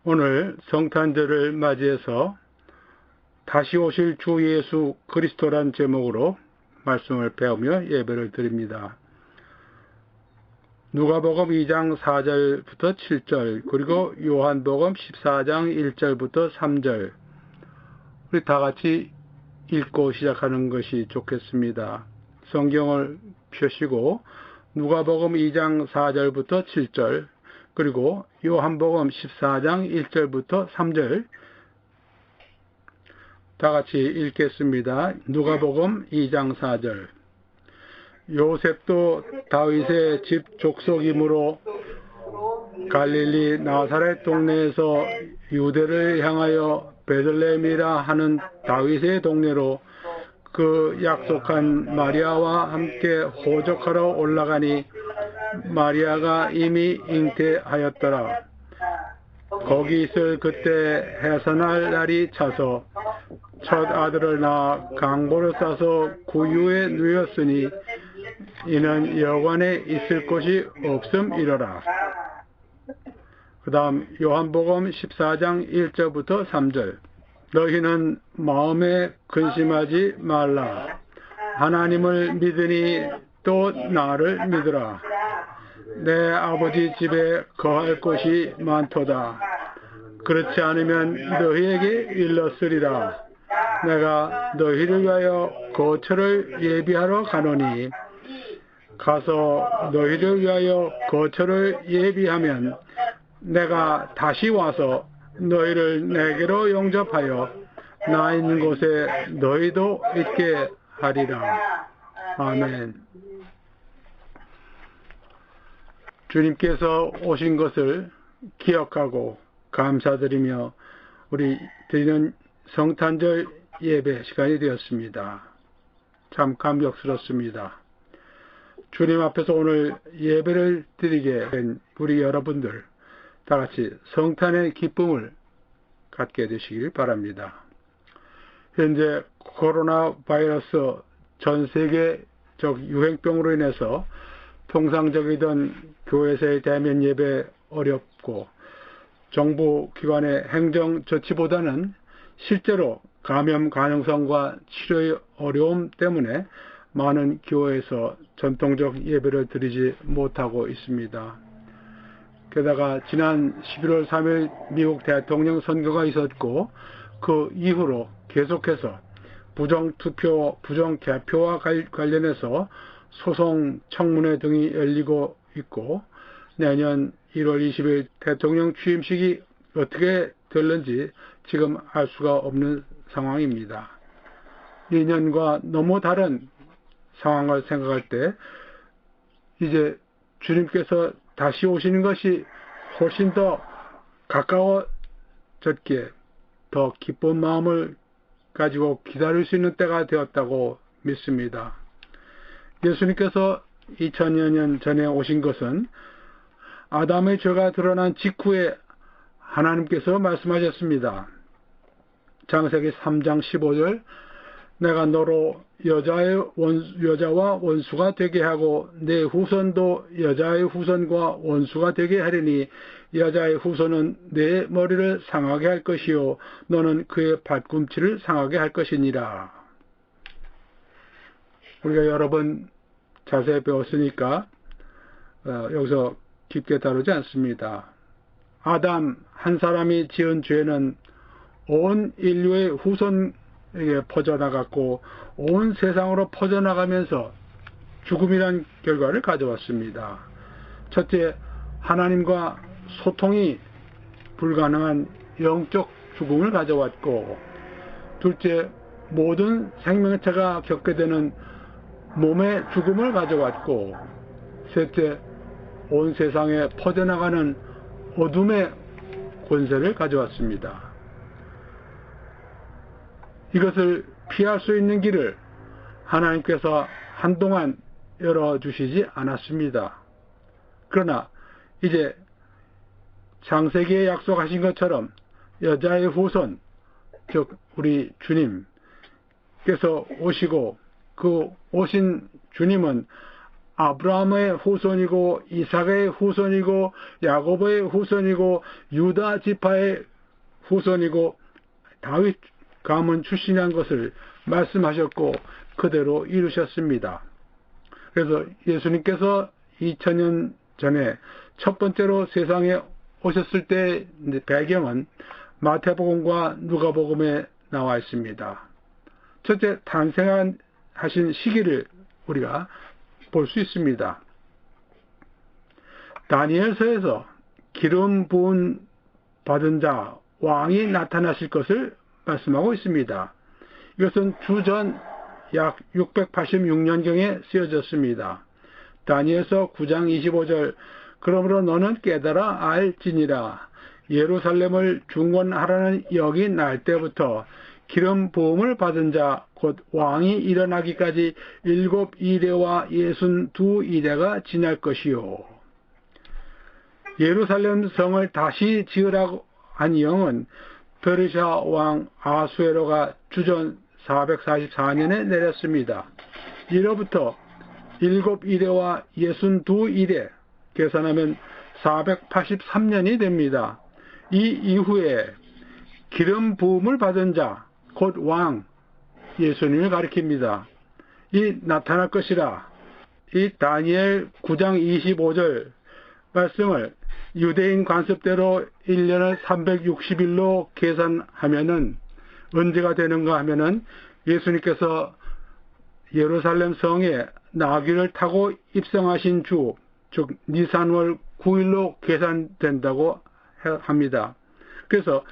오늘 성탄절을 맞이해서 다시 오실 주 예수 그리스도란 제목으로 말씀을 배우며 예배를 드립니다. 누가복음 2장 4절부터 7절, 그리고 요한복음 14장 1절부터 3절, 우리 다 같이 읽고 시작하는 것이 좋겠습니다. 성경을 펴시고 누가복음 2장 4절부터 7절, 그리고 요한복음 14장 1절부터 3절 다 같이 읽겠습니다. 누가복음 2장 4절. 요셉도 다윗의 집 족속이므로 갈릴리 나사렛 동네에서 유대를 향하여 베들레헴이라 하는 다윗의 동네로 그 약속한 마리아와 함께 호적하러 올라가니 마리아가 이미 잉태하였더라. 거기 있을 그때 해산할 날이 차서 첫 아들을 낳아 강보를 싸서 구유에 누였으니 이는 여관에 있을 곳이 없음이러라. 그 다음 요한복음 14장 1절부터 3절. 너희는 마음에 근심하지 말라. 하나님을 믿으니 또 나를 믿으라. 내 아버지 집에 거할 곳이 많도다. 그렇지 않으면 너희에게 일렀으리라. 내가 너희를 위하여 거처를 예비하러 가노니 가서 너희를 위하여 거처를 예비하면 내가 다시 와서 너희를 내게로 영접하여 나 있는 곳에 너희도 있게 하리라. 아멘. 주님께서 오신 것을 기억하고 감사드리며 우리 드리는 성탄절 예배 시간이 되었습니다. 참 감격스럽습니다. 주님 앞에서 오늘 예배를 드리게 된 우리 여러분들 다 같이 성탄의 기쁨을 갖게 되시길 바랍니다. 현재 코로나 바이러스 전 세계적 유행병으로 인해서 통상적이던 교회에서의 대면 예배 어렵고 정부 기관의 행정 조치보다는 실제로 감염 가능성과 치료의 어려움 때문에 많은 교회에서 전통적 예배를 드리지 못하고 있습니다. 게다가 지난 11월 3일 미국 대통령 선거가 있었고 그 이후로 계속해서 부정투표, 부정개표와 관련해서 소송 청문회 등이 열리고 있고 내년 1월 20일 대통령 취임식이 어떻게 될는지 지금 알 수가 없는 상황입니다. 2년과 너무 다른 상황을 생각할 때 이제 주님께서 다시 오시는 것이 훨씬 더 가까워졌기에 더 기쁜 마음을 가지고 기다릴 수 있는 때가 되었다고 믿습니다. 예수님께서 2000여 년 전에 오신 것은 아담의 죄가 드러난 직후에 하나님께서 말씀하셨습니다. 창세기 3장 15절 내가 너로 여자와 원수가 되게 하고 내 후손도 여자의 후손과 원수가 되게 하리니 여자의 후손은 내 머리를 상하게 할 것이요 너는 그의 발꿈치를 상하게 할 것이니라. 우리가 여러 번 자세히 배웠으니까 여기서 깊게 다루지 않습니다. 아담 한 사람이 지은 죄는 온 인류의 후손에게 퍼져나갔고 온 세상으로 퍼져나가면서 죽음이란 결과를 가져왔습니다. 첫째, 하나님과 소통이 불가능한 영적 죽음을 가져왔고 둘째, 모든 생명체가 겪게 되는 몸의 죽음을 가져왔고 셋째, 온 세상에 퍼져나가는 어둠의 권세를 가져왔습니다. 이것을 피할 수 있는 길을 하나님께서 한동안 열어주시지 않았습니다. 그러나 이제 창세기에 약속하신 것처럼 여자의 후손, 즉 우리 주님께서 오시고 그 오신 주님은 아브라함의 후손이고 이삭의 후손이고 야고보의 후손이고 유다 지파의 후손이고 다윗 가문 출신이란 것을 말씀하셨고 그대로 이루셨습니다. 그래서 예수님께서 2000년 전에 첫 번째로 세상에 오셨을 때 배경은 마태복음과 누가복음에 나와 있습니다. 첫째, 탄생하신 시기를 우리가 볼 수 있습니다. 다니엘서에서 기름 부은 받은 자 왕이 나타나실 것을 말씀하고 있습니다. 이것은 주전 약 686년경에 쓰여졌습니다. 다니엘서 9장 25절 그러므로 너는 깨달아 알지니라 예루살렘을 중건하라는 역이 날 때부터 기름 부음을 받은 자 곧 왕이 일어나기까지 7이레와 62이레가 지날 것이요. 예루살렘 성을 다시 지으라고 한 영은 페르시아 왕 아수에로가 주전 444년에 내렸습니다. 이로부터 7이레와 62이레 계산하면 483년이 됩니다. 이 이후에 기름 부음을 받은 자 곧 왕 예수님을 가리킵니다. 이 나타날 것이라 이 다니엘 9장 25절 말씀을 유대인 관습대로 1년을 360일로 계산하면은 언제가 되는가 하면은 예수님께서 예루살렘 성에 나귀를 타고 입성하신 주, 즉 니산월 9일로 계산된다고 합니다. 그래서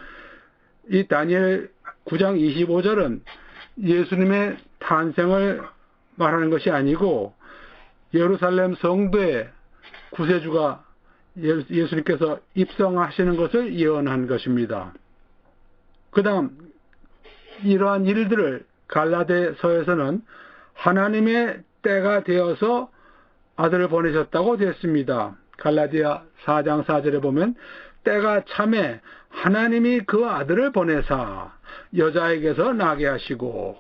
이 다니엘 9장 25절은 예수님의 탄생을 말하는 것이 아니고 예루살렘 성도의 구세주가 예수님께서 입성하시는 것을 예언한 것입니다. 그 다음 이러한 일들을 갈라디아서에서는 하나님의 때가 되어서 아들을 보내셨다고 되었습니다. 갈라디아 4장 4절에 보면 때가 참에 하나님이 그 아들을 보내사 여자에게서 나게 하시고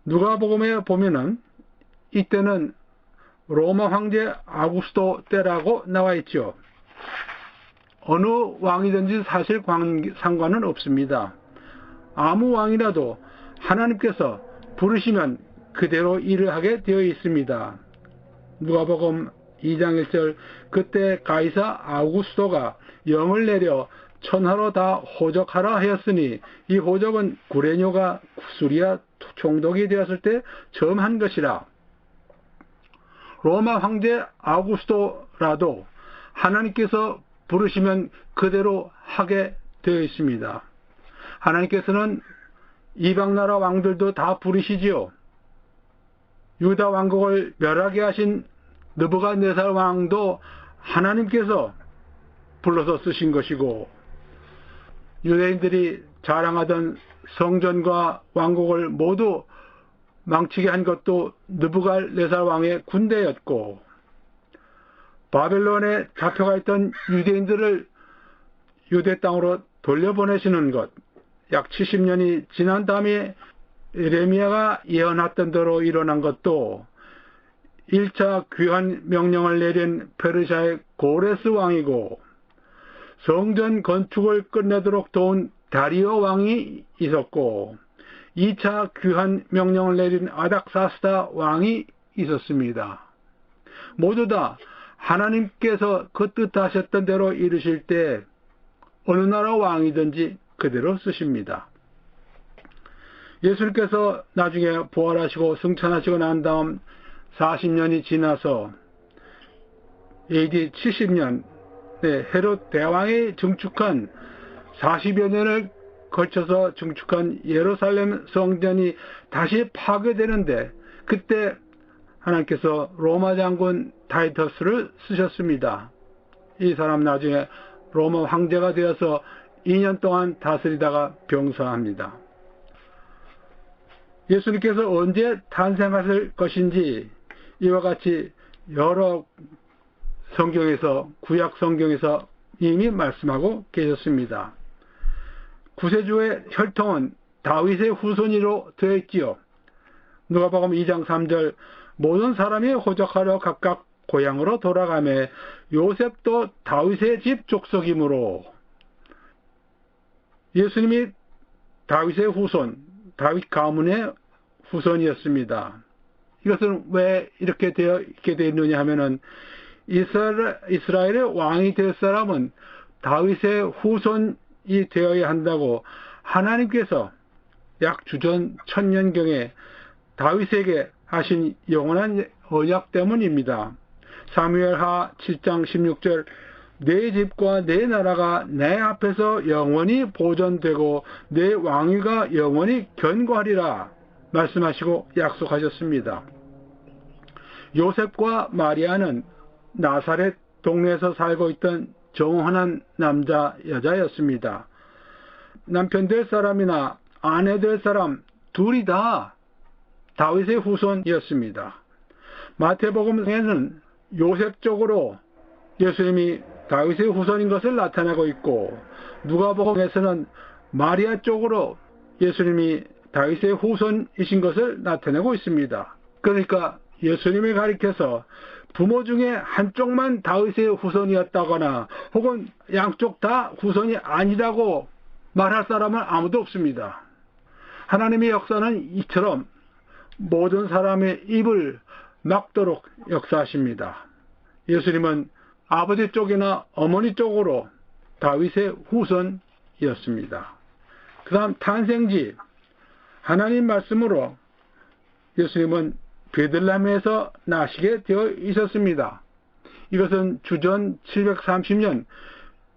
누가복음에 보면은 이때는 로마 황제 아구스도 때라고 나와 있죠. 어느 왕이든지 사실 상관은 없습니다. 아무 왕이라도 하나님께서 부르시면 그대로 일을 하게 되어 있습니다. 누가복음 2장 1절 그때 가이사 아우구스도가 영을 내려 천하로 다 호적하라 하였으니 이 호적은 구레뇨가 구스리아 총독이 되었을 때 처음 한 것이라. 로마 황제 아우구스도라도 하나님께서 부르시면 그대로 하게 되어 있습니다. 하나님께서는 이방나라 왕들도 다 부르시지요. 유다 왕국을 멸하게 하신 느부갓네살 왕도 하나님께서 불러서 쓰신 것이고 유대인들이 자랑하던 성전과 왕국을 모두 망치게 한 것도 느부갓네살 왕의 군대였고 바벨론에 잡혀가 있던 유대인들을 유대 땅으로 돌려보내시는 것 약 70년이 지난 다음에 예레미야가 예언했던 대로 일어난 것도 1차 귀환 명령을 내린 페르시아의 고레스 왕이고 성전 건축을 끝내도록 도운 다리오 왕이 있었고 2차 귀환 명령을 내린 아닥사스다 왕이 있었습니다. 모두 다 하나님께서 그 뜻하셨던 대로 이루실 때 어느 나라 왕이든지 그대로 쓰십니다. 예수님께서 나중에 부활하시고 승천하시고 난 다음 40년이 지나서 AD 70년 헤롯 대왕이 증축한 40여 년을 걸쳐서 증축한 예루살렘 성전이 다시 파괴되는데 그때 하나님께서 로마 장군 타이터스를 쓰셨습니다. 이 사람 나중에 로마 황제가 되어서 2년 동안 다스리다가 병사합니다. 예수님께서 언제 탄생하실 것인지 이와 같이 여러 성경에서 구약 성경에서 이미 말씀하고 계셨습니다. 구세주의 혈통은 다윗의 후손으로 되어 있지요. 누가복음 2장 3절 모든 사람이 호적하러 각각 고향으로 돌아가매 요셉도 다윗의 집 족속이므로 예수님이 다윗의 후손, 다윗 가문의 후손이었습니다. 이것은 왜 이렇게 되어 있느냐 하면은 이스라엘의 왕이 될 사람은 다윗의 후손이 되어야 한다고 하나님께서 약 주전 1000년경에 다윗에게 하신 영원한 언약 때문입니다. 사무엘하 7장 16절 내 집과 내 나라가 내 앞에서 영원히 보존되고 내 왕위가 영원히 견고하리라 말씀하시고 약속하셨습니다. 요셉과 마리아는 나사렛 동네에서 살고 있던 정혼한 남자 여자였습니다. 남편 될 사람이나 아내 될 사람 둘이 다 다윗의 후손이었습니다. 마태복음에는 요셉 쪽으로 예수님이 다윗의 후손인 것을 나타내고 있고 누가복음에서는 마리아 쪽으로 예수님이 다윗의 후손이신 것을 나타내고 있습니다. 그러니까 예수님을 가리켜서 부모 중에 한쪽만 다윗의 후손이었다거나 혹은 양쪽 다 후손이 아니라고 말할 사람은 아무도 없습니다. 하나님의 역사는 이처럼 모든 사람의 입을 막도록 역사하십니다. 예수님은 아버지 쪽이나 어머니 쪽으로 다윗의 후손이었습니다. 그 다음 탄생지 하나님 말씀으로 예수님은 베들레헴에서 나시게 되어 있었습니다. 이것은 주전 730년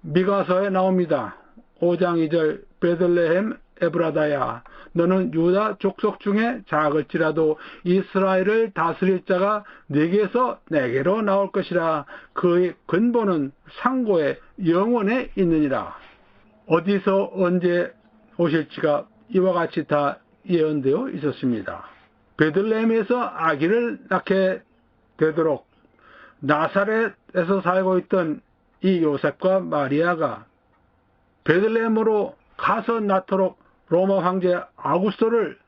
미가서에 나옵니다. 5장 2절 베들레헴 에브라다야 너는 유다 족속 중에 작을지라도 이스라엘을 다스릴 자가 네게서 내게로 나올 것이라. 그의 근본은 상고의 영원에 있느니라. 어디서 언제 오실지가 이와 같이 다 예언되어 있었습니다. 베들레헴에서 아기를 낳게 되도록 나사렛에서 살고 있던 이 요셉과 마리아가 베들레헴으로 가서 낳도록 로마 황제 아구스토를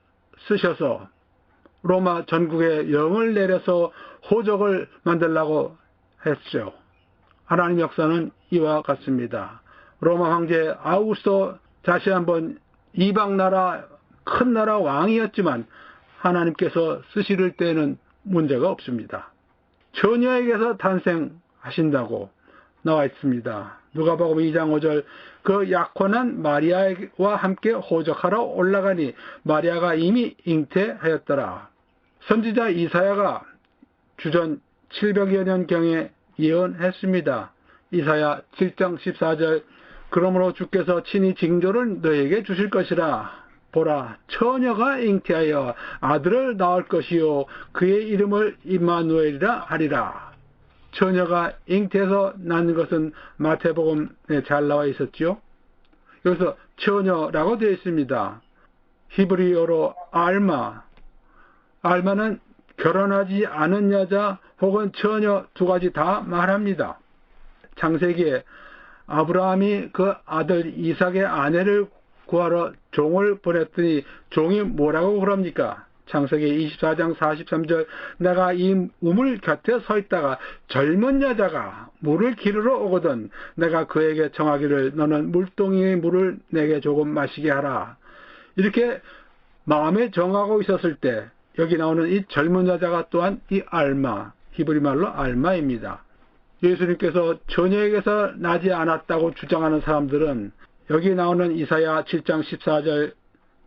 쓰셔서 로마 전국에 영을 내려서 호적을 만들라고 했죠. 하나님 역사는 이와 같습니다. 로마 황제 아구스토 다시 한번 이방 나라 큰 나라 왕이었지만 하나님께서 쓰실 때에는 문제가 없습니다. 처녀에게서 탄생하신다고 나와 있습니다. 누가복음 2장 5절 그 약혼한 마리아와 함께 호적하러 올라가니 마리아가 이미 잉태하였더라. 선지자 이사야가 주전 700여 년경에 예언했습니다. 이사야 7장 14절 그러므로 주께서 친히 징조를 너에게 주실 것이라. 보라 처녀가 잉태하여 아들을 낳을 것이요 그의 이름을 임마누엘이라 하리라. 처녀가 잉태해서 낳는 것은 마태복음에 잘 나와 있었죠. 여기서 처녀라고 되어 있습니다. 히브리어로 알마는 결혼하지 않은 여자 혹은 처녀 두 가지 다 말합니다. 창세기에 아브라함이 그 아들 이삭의 아내를 구하러 종을 보냈더니 종이 뭐라고 그럽니까? 창세기 24장 43절 내가 이 우물 곁에 서 있다가 젊은 여자가 물을 기르러 오거든 내가 그에게 정하기를 너는 물동이의 물을 내게 조금 마시게 하라. 이렇게 마음에 정하고 있었을 때 여기 나오는 이 젊은 여자가 또한 이 알마, 히브리 말로 알마입니다. 예수님께서 처녀에게서 나지 않았다고 주장하는 사람들은 여기 나오는 이사야 7장 14절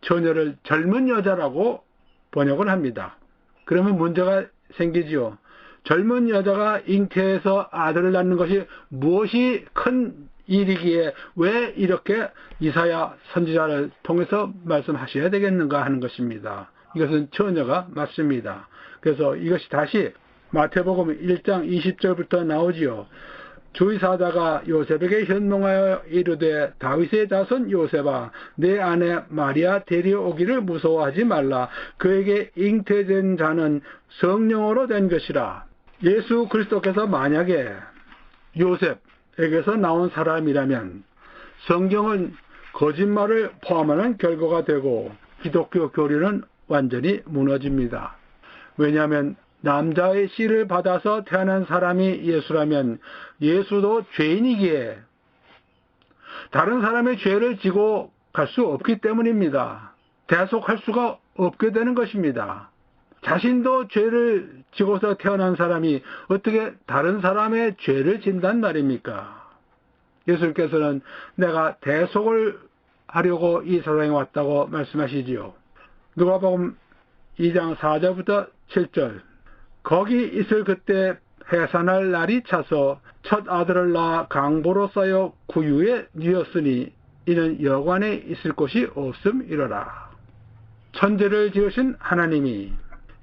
처녀를 젊은 여자라고 번역을 합니다. 그러면 문제가 생기지요. 젊은 여자가 잉태해서 아들을 낳는 것이 무엇이 큰 일이기에 왜 이렇게 이사야 선지자를 통해서 말씀하셔야 되겠는가 하는 것입니다. 이것은 처녀가 맞습니다. 그래서 이것이 다시 마태복음 1장 20절부터 나오지요. 주의사자가 요셉에게 현몽하여 이르되 다윗의 자손 요셉아 내 아내 마리아 데려오기를 무서워하지 말라. 그에게 잉태된 자는 성령으로 된 것이라. 예수 그리스도께서 만약에 요셉에게서 나온 사람이라면 성경은 거짓말을 포함하는 결과가 되고 기독교 교리는 완전히 무너집니다. 왜냐하면 남자의 씨를 받아서 태어난 사람이 예수라면 예수도 죄인이기에 다른 사람의 죄를 지고 갈 수 없기 때문입니다. 대속할 수가 없게 되는 것입니다. 자신도 죄를 지고서 태어난 사람이 어떻게 다른 사람의 죄를 진단 말입니까? 예수님께서는 내가 대속을 하려고 이 세상에 왔다고 말씀하시지요. 누가복음 2장 4절부터 7절. 거기 있을 그때 해산할 날이 차서 첫 아들을 낳아 강보로 쌓여 구유에 뉘었으니 이는 여관에 있을 곳이 없음이로라. 천지를 지으신 하나님이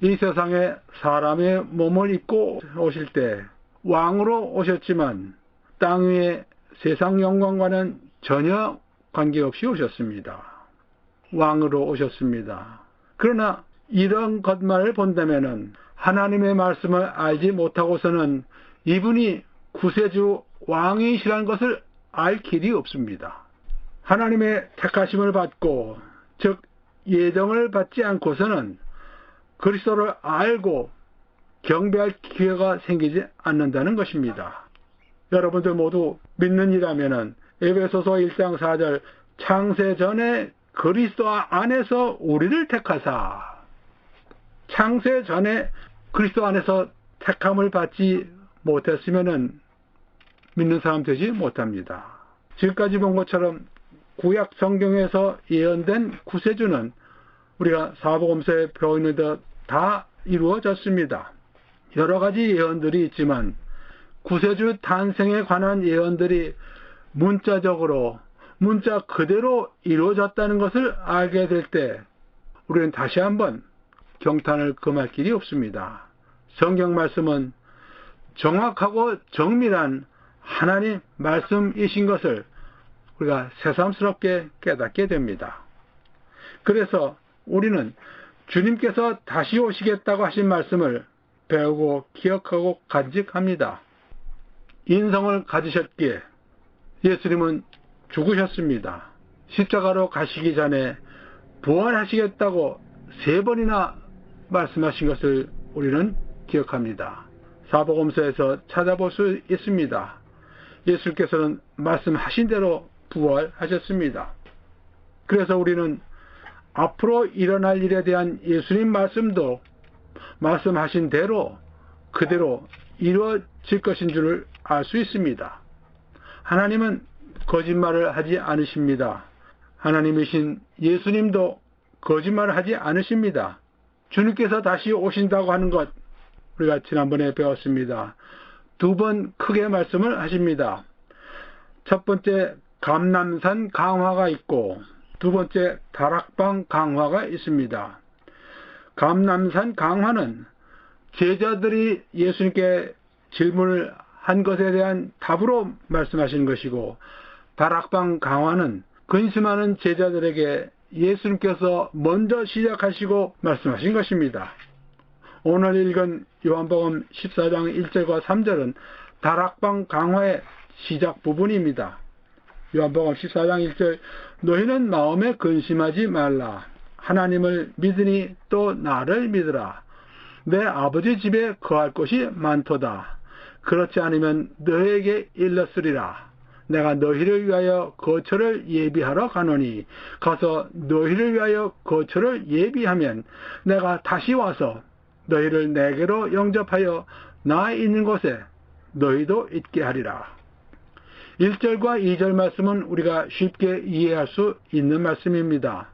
이 세상에 사람의 몸을 입고 오실 때 왕으로 오셨지만 땅 위에 세상 영광과는 전혀 관계없이 오셨습니다. 왕으로 오셨습니다. 그러나 이런 것만을 본다면은 하나님의 말씀을 알지 못하고서는 이분이 구세주 왕이시라는 것을 알 길이 없습니다. 하나님의 택하심을 받고 즉 예정을 받지 않고서는 그리스도를 알고 경배할 기회가 생기지 않는다는 것입니다. 여러분들 모두 믿는 이라면은 에베소서 1장 4절 창세 전에 그리스도 안에서 우리를 택하사 창세 전에 그리스도 안에서 택함을 받지 못했으면은 믿는 사람 되지 못합니다. 지금까지 본 것처럼 구약 성경에서 예언된 구세주는 우리가 사복음서에 배워 있는 듯 다 이루어졌습니다. 여러 가지 예언들이 있지만 구세주 탄생에 관한 예언들이 문자적으로 문자 그대로 이루어졌다는 것을 알게 될 때 우리는 다시 한번 경탄을 금할 길이 없습니다. 성경 말씀은 정확하고 정밀한 하나님 말씀이신 것을 우리가 새삼스럽게 깨닫게 됩니다. 그래서 우리는 주님께서 다시 오시겠다고 하신 말씀을 배우고 기억하고 간직합니다. 인성을 가지셨기에 예수님은 죽으셨습니다. 십자가로 가시기 전에 부활하시겠다고 3번이나 말씀하신 것을 우리는 기억합니다. 사복음서에서 찾아볼 수 있습니다. 예수께서는 말씀하신 대로 부활하셨습니다. 그래서 우리는 앞으로 일어날 일에 대한 예수님 말씀도 말씀하신 대로 그대로 이루어질 것인 줄을 알 수 있습니다. 하나님은 거짓말을 하지 않으십니다. 하나님이신 예수님도 거짓말을 하지 않으십니다. 주님께서 다시 오신다고 하는 것 우리가 지난번에 배웠습니다. 2번 크게 말씀을 하십니다. 첫 번째 감람산 강화가 있고 두 번째 다락방 강화가 있습니다. 감람산 강화는 제자들이 예수님께 질문을 한 것에 대한 답으로 말씀하시는 것이고 다락방 강화는 근심하는 제자들에게 예수님께서 먼저 시작하시고 말씀하신 것입니다. 오늘 읽은 요한복음 14장 1절과 3절은 다락방 강화의 시작 부분입니다. 요한복음 14장 1절 너희는 마음에 근심하지 말라. 하나님을 믿으니 또 나를 믿으라. 내 아버지 집에 거할 곳이 많도다. 그렇지 않으면 너희에게 일렀으리라. 내가 너희를 위하여 거처를 예비하러 가노니 가서 너희를 위하여 거처를 예비하면 내가 다시 와서 너희를 내게로 영접하여 나 있는 곳에 너희도 있게 하리라. 1절과 2절 말씀은 우리가 쉽게 이해할 수 있는 말씀입니다.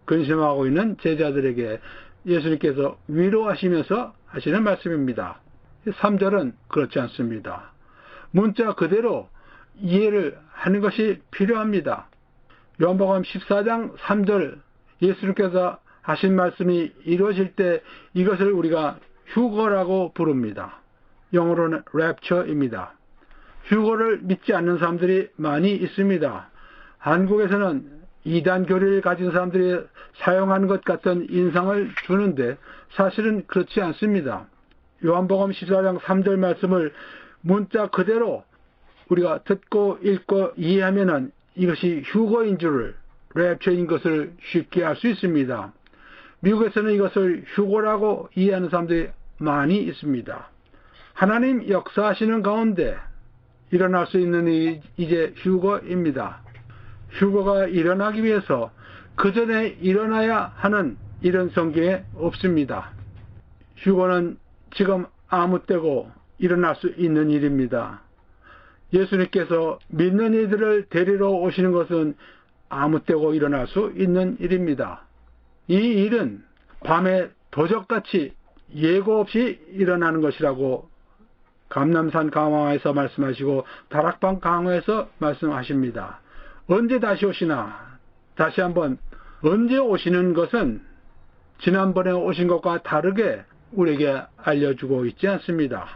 근심하고 있는 제자들에게 예수님께서 위로하시면서 하시는 말씀입니다. 3절은 그렇지 않습니다. 문자 그대로 이해를 하는 것이 필요합니다. 요한복음 14장 3절 예수님께서 하신 말씀이 이루어질 때 이것을 우리가 휴거라고 부릅니다. 영어로는 랩처입니다. 휴거를 믿지 않는 사람들이 많이 있습니다. 한국에서는 이단 교리를 가진 사람들이 사용하는 것 같은 인상을 주는데 사실은 그렇지 않습니다. 요한복음 14장 3절 말씀을 문자 그대로 우리가 듣고 읽고 이해하면 이것이 휴거인 줄을 랩처인 것을 쉽게 알 수 있습니다. 미국에서는 이것을 휴거라고 이해하는 사람들이 많이 있습니다. 하나님 역사하시는 가운데 일어날 수 있는 일이 이제 휴거입니다. 휴거가 일어나기 위해서 그 전에 일어나야 하는 일은 성경에 없습니다. 휴거는 지금 아무 때고 일어날 수 있는 일입니다. 예수님께서 믿는 이들을 데리러 오시는 것은 아무 때고 일어날 수 있는 일입니다. 이 일은 밤에 도적같이 예고 없이 일어나는 것이라고 감람산 강화에서 말씀하시고 다락방 강화에서 말씀하십니다. 언제 다시 오시나? 다시 한번 언제 오시는 것은 지난번에 오신 것과 다르게 우리에게 알려주고 있지 않습니다.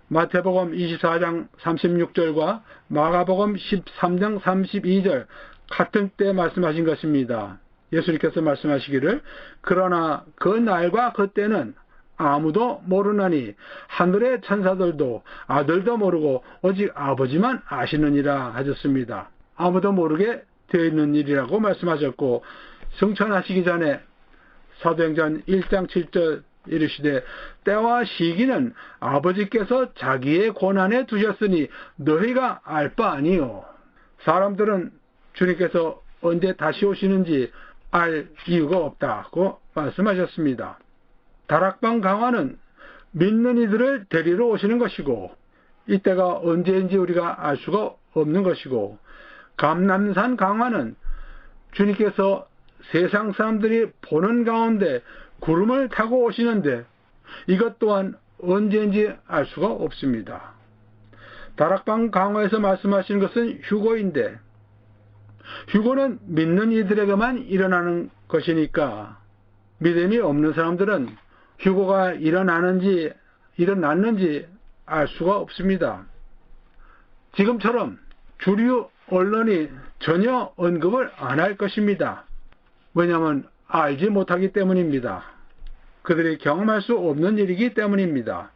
마태복음 24장 36절과 마가복음 13장 32절 같은 때 말씀하신 것입니다. 예수님께서 말씀하시기를 그러나 그 날과 그 때는 아무도 모르나니 하늘의 천사들도 아들도 모르고 오직 아버지만 아시느니라 하셨습니다. 아무도 모르게 되어 있는 일이라고 말씀하셨고 승천하시기 전에 사도행전 1장 7절 이르시되 때와 시기는 아버지께서 자기의 권한에 두셨으니 너희가 알 바 아니요. 사람들은 주님께서 언제 다시 오시는지 알 이유가 없다고 말씀하셨습니다. 다락방 강화는 믿는 이들을 데리러 오시는 것이고 이때가 언제인지 우리가 알 수가 없는 것이고 감람산 강화는 주님께서 세상 사람들이 보는 가운데 구름을 타고 오시는데 이것 또한 언제인지 알 수가 없습니다. 다락방 강화에서 말씀하시는 것은 휴거인데 휴거는 믿는 이들에게만 일어나는 것이니까 믿음이 없는 사람들은 휴거가 일어났는지 알 수가 없습니다. 지금처럼 주류 언론이 전혀 언급을 안 할 것입니다. 왜냐하면 알지 못하기 때문입니다. 그들이 경험할 수 없는 일이기 때문입니다.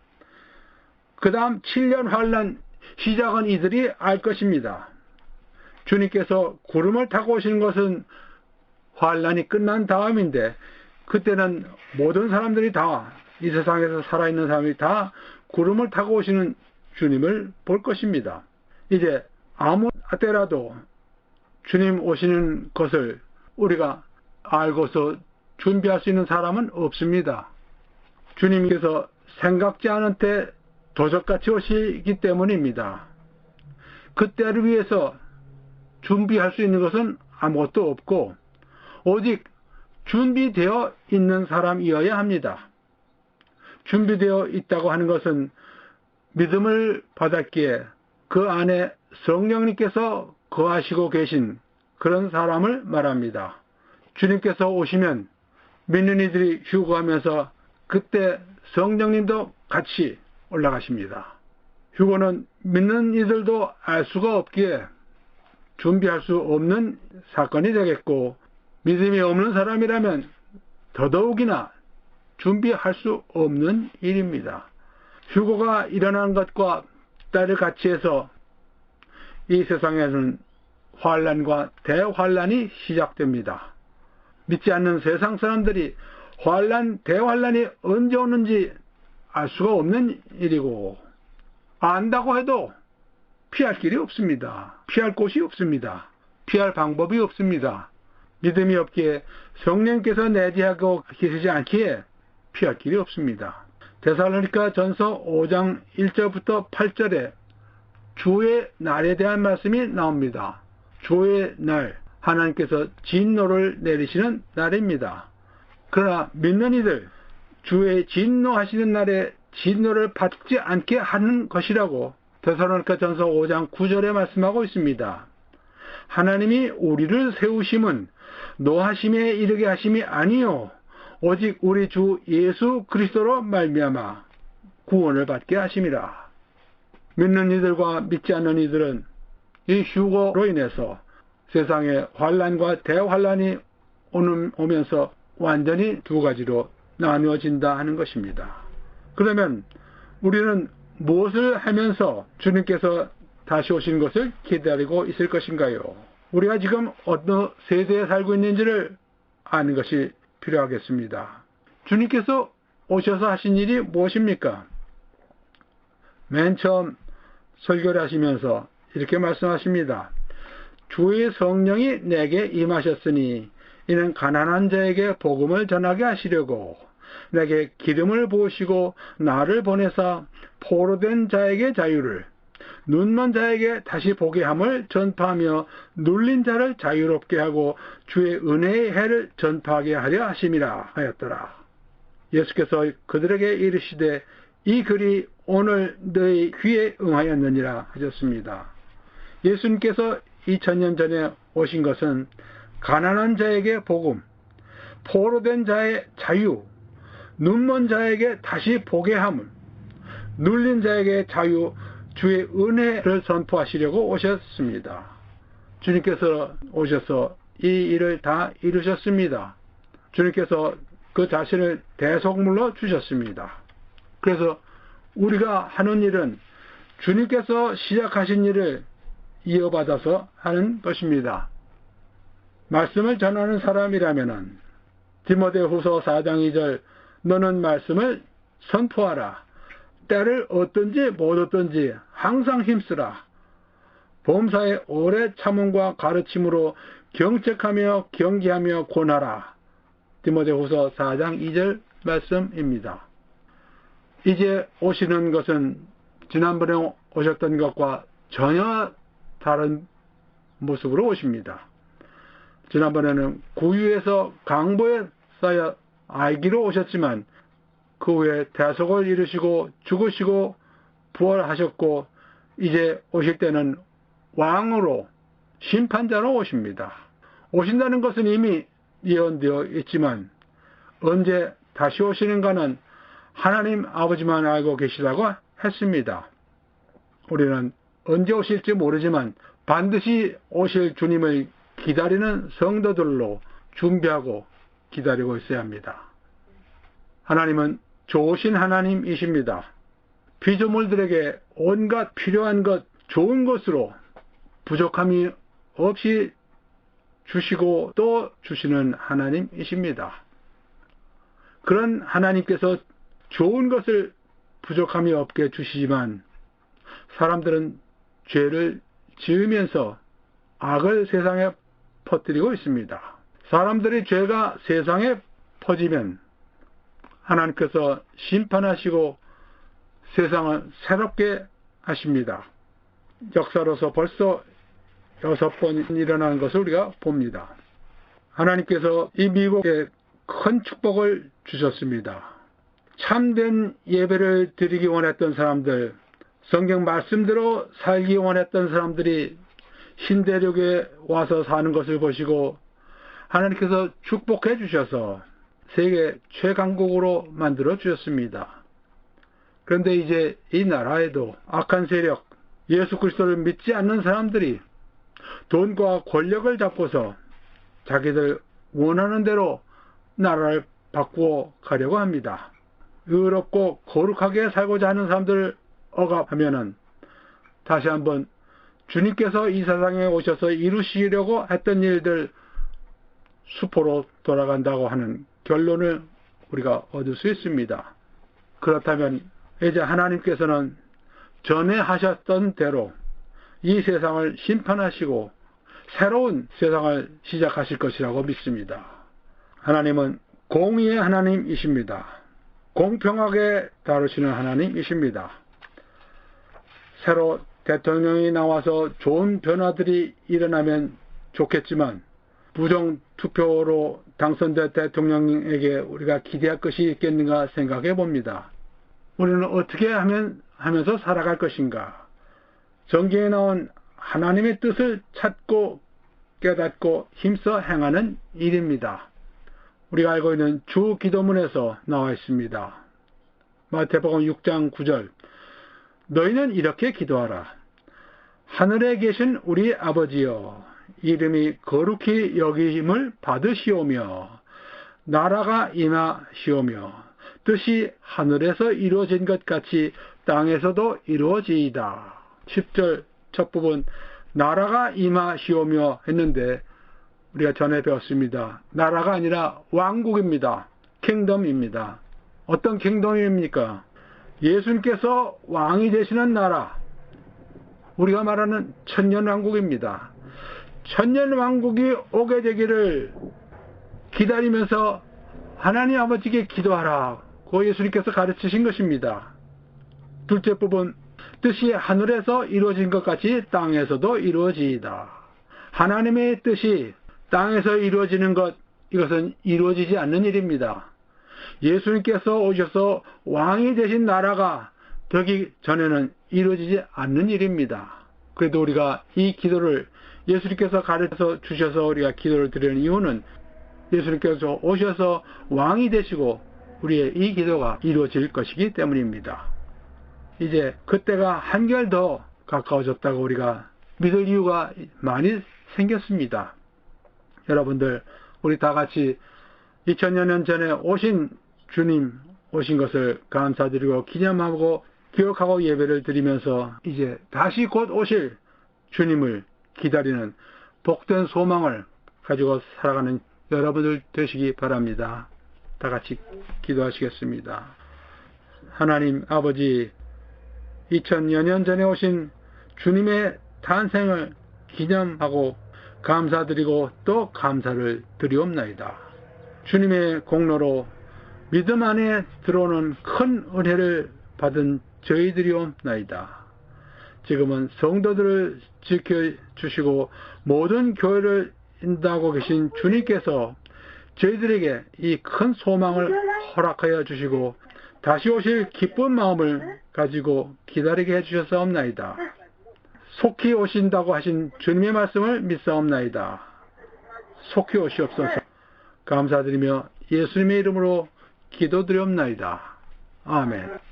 그 다음 7년 환란 시작은 이들이 알 것입니다. 주님께서 구름을 타고 오시는 것은 환란이 끝난 다음인데 그때는 모든 사람들이 다 이 세상에서 살아있는 사람들이 다 구름을 타고 오시는 주님을 볼 것입니다. 이제 아무 때라도 주님 오시는 것을 우리가 알고서 준비할 수 있는 사람은 없습니다. 주님께서 생각지 않은 때 도적같이 오시기 때문입니다. 그때를 위해서 준비할 수 있는 것은 아무것도 없고 오직 준비되어 있는 사람이어야 합니다. 준비되어 있다고 하는 것은 믿음을 받았기에 그 안에 성령님께서 거하시고 계신 그런 사람을 말합니다. 주님께서 오시면 믿는 이들이 휴거하면서 그때 성령님도 같이 올라가십니다. 휴거는 믿는 이들도 알 수가 없기에 준비할 수 없는 사건이 되겠고 믿음이 없는 사람이라면 더더욱이나 준비할 수 없는 일입니다. 휴거가 일어나는 것과 때를 같이 해서 이 세상에는 환란과 대환란이 시작됩니다. 믿지 않는 세상 사람들이 환란, 대환란이 언제 오는지 알 수가 없는 일이고 안다고 해도 피할 길이 없습니다. 피할 곳이 없습니다. 피할 방법이 없습니다. 믿음이 없기에 성령께서 내재하고 계시지 않기에 피할 길이 없습니다. 데살로니가 전서 5장 1절부터 8절에 주의 날에 대한 말씀이 나옵니다. 주의 날, 하나님께서 진노를 내리시는 날입니다. 그러나 믿는 이들, 주의 진노하시는 날에 진노를 받지 않게 하는 것이라고 데살로니가 전서 5장 9절에 말씀하고 있습니다. 하나님이 우리를 세우심은 노하심에 이르게 하심이 아니요 오직 우리 주 예수 그리스도로 말미암아 구원을 받게 하심이라. 믿는 이들과 믿지 않는 이들은 이 휴거로 인해서 세상에 환란과 대환란이 오면서 완전히 두 가지로 나누어진다 하는 것입니다. 그러면 우리는 무엇을 하면서 주님께서 다시 오시는 것을 기다리고 있을 것인가요? 우리가 지금 어떤 세대에 살고 있는지를 아는 것이 필요하겠습니다. 주님께서 오셔서 하신 일이 무엇입니까? 맨 처음 설교를 하시면서 이렇게 말씀하십니다. 주의 성령이 내게 임하셨으니 이는 가난한 자에게 복음을 전하게 하시려고 내게 기름을 부으시고 나를 보내사 포로된 자에게 자유를 눈먼 자에게 다시 보게 함을 전파하며 눌린 자를 자유롭게 하고 주의 은혜의 해를 전파하게 하려 하심이라 하였더라. 예수께서 그들에게 이르시되 이 글이 오늘 너희 귀에 응하였느니라 하셨습니다. 예수님께서 2000년 전에 오신 것은 가난한 자에게 복음, 포로된 자의 자유, 눈먼 자에게 다시 보게 함을, 눌린 자에게 자유, 주의 은혜를 선포하시려고 오셨습니다. 주님께서 오셔서 이 일을 다 이루셨습니다. 주님께서 그 자신을 대속물로 주셨습니다. 그래서 우리가 하는 일은 주님께서 시작하신 일을 이어받아서 하는 것입니다. 말씀을 전하는 사람이라면 디모데후서 4장 2절 너는 말씀을 선포하라. 때를 얻든지 못 얻든지 항상 힘쓰라. 범사에 오래 참음과 가르침으로 경책하며 경계하며 권하라. 디모데후서 4장 2절 말씀입니다. 이제 오시는 것은 지난번에 오셨던 것과 전혀 다른 모습으로 오십니다. 지난번에는 구유에서 강보에 쌓여 알기로 오셨지만 그 후에 대속을 이루시고 죽으시고 부활하셨고 이제 오실 때는 왕으로 심판자로 오십니다. 오신다는 것은 이미 예언되어 있지만 언제 다시 오시는가는 하나님 아버지만 알고 계시다고 했습니다. 우리는 언제 오실지 모르지만 반드시 오실 주님을 기다리는 성도들로 준비하고 기다리고 있어야 합니다. 하나님은 좋으신 하나님이십니다. 피조물들에게 온갖 필요한 것, 좋은 것으로 부족함이 없이 주시고 또 주시는 하나님이십니다. 그런 하나님께서 좋은 것을 부족함이 없게 주시지만 사람들은 죄를 지으면서 악을 세상에 퍼뜨리고 있습니다. 사람들의 죄가 세상에 퍼지면 하나님께서 심판하시고 세상을 새롭게 하십니다. 역사로서 벌써 6번 일어나는 것을 우리가 봅니다. 하나님께서 이 미국에 큰 축복을 주셨습니다. 참된 예배를 드리기 원했던 사람들, 성경 말씀대로 살기 원했던 사람들이 신대륙에 와서 사는 것을 보시고 하나님께서 축복해 주셔서 세계 최강국으로 만들어 주셨습니다. 그런데 이제 이 나라에도 악한 세력, 예수 그리스도를 믿지 않는 사람들이 돈과 권력을 잡고서 자기들 원하는 대로 나라를 바꾸어 가려고 합니다. 의롭고 거룩하게 살고자 하는 사람들을 억압하면은 다시 한번 주님께서 이 세상에 오셔서 이루시려고 했던 일들 수포로 돌아간다고 하는 결론을 우리가 얻을 수 있습니다. 그렇다면 이제 하나님께서는 전에 하셨던 대로 이 세상을 심판하시고 새로운 세상을 시작하실 것이라고 믿습니다. 하나님은 공의의 하나님이십니다. 공평하게 다루시는 하나님이십니다. 새로 대통령이 나와서 좋은 변화들이 일어나면 좋겠지만 부정 투표로 당선된 대통령에게 우리가 기대할 것이 있겠는가 생각해 봅니다. 우리는 어떻게 하면서 살아갈 것인가? 성경에 나온 하나님의 뜻을 찾고 깨닫고 힘써 행하는 일입니다. 우리가 알고 있는 주 기도문에서 나와 있습니다. 마태복음 6장 9절 너희는 이렇게 기도하라. 하늘에 계신 우리 아버지여 이름이 거룩히 여김을 받으시오며 나라가 임하시오며 뜻이 하늘에서 이루어진 것 같이 땅에서도 이루어지이다. 10절 첫 부분 나라가 임하시오며 했는데 우리가 전에 배웠습니다. 나라가 아니라 왕국입니다. 킹덤입니다. 어떤 킹덤입니까? 예수님께서 왕이 되시는 나라, 우리가 말하는 천년왕국입니다. 천년왕국이 오게 되기를 기다리면서 하나님 아버지께 기도하라고 예수님께서 가르치신 것입니다. 둘째 부분, 뜻이 하늘에서 이루어진 것 같이 땅에서도 이루어지이다. 하나님의 뜻이 땅에서 이루어지는 것, 이것은 이루어지지 않는 일입니다. 예수님께서 오셔서 왕이 되신 나라가 되기 전에는 이루어지지 않는 일입니다. 그래도 우리가 이 기도를 예수님께서 가르쳐 주셔서 우리가 기도를 드리는 이유는 예수님께서 오셔서 왕이 되시고 우리의 이 기도가 이루어질 것이기 때문입니다. 이제 그때가 한결 더 가까워졌다고 우리가 믿을 이유가 많이 생겼습니다. 여러분들, 우리 다 같이 2000여 년 전에 오신 주님 오신 것을 감사드리고 기념하고 기억하고 예배를 드리면서 이제 다시 곧 오실 주님을 기다리는 복된 소망을 가지고 살아가는 여러분들 되시기 바랍니다. 다 같이 기도하시겠습니다. 하나님 아버지, 2000여 년 전에 오신 주님의 탄생을 기념하고 감사드리고 또 감사를 드리옵나이다. 주님의 공로로 믿음 안에 들어오는 큰 은혜를 받은 저희들이옵나이다. 지금은 성도들을 지켜주시고 모든 교회를 인도하고 계신 주님께서 저희들에게 이 큰 소망을 허락하여 주시고 다시 오실 기쁜 마음을 가지고 기다리게 해주셨사옵나이다. 속히 오신다고 하신 주님의 말씀을 믿사옵나이다. 속히 오시옵소서. 감사드리며 예수님의 이름으로 기도드리옵나이다. 아멘.